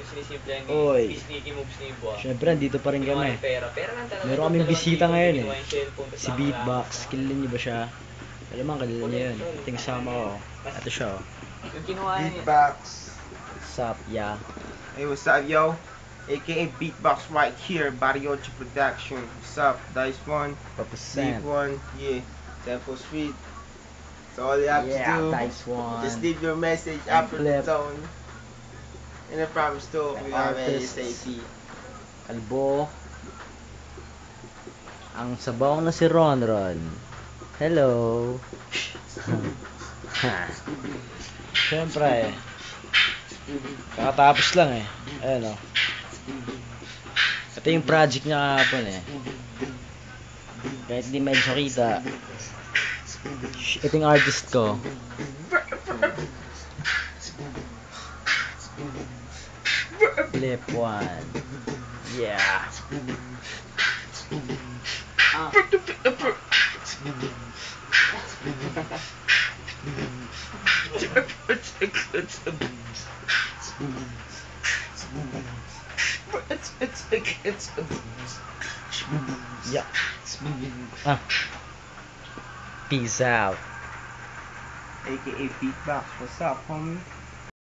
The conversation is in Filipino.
sinisimple ni Oy. sneaky moves ni Ibo. Syempre, andito pa rin Kinuha kami. yung pera. Pera lang talaga. Meron kaming bisita ngayon eh. Kinuha yung cellphone, tapos Si tama Beatbox. lang. Kilala niyo ba siya? Alam mo, kilala niyo yun. Ito yung kasama ko. Ito siya oh. Yung kinuha niya. Beatbox. What's up, yeah? Hey, what's up, yo? AKA Beatbox right here, Barriocho Production. What's up, Dice One? Represent. Big One, yeah. Temple Street. So all you have to Yeah, do, Dice One. just leave your message And after the Flip. tone. And I promise to, The we are artists. ASAP. Kalbo. Ang sabaw na si Ronron. Hello. Siyempre kakatapos lang eh. Ayan o. Ito yung project niya kahapon eh. Kahit di medyo kita. Ito yung artist ko. Flip one. Yeah. Yeah. Peace out. AKA Beatbox, what's up, homie?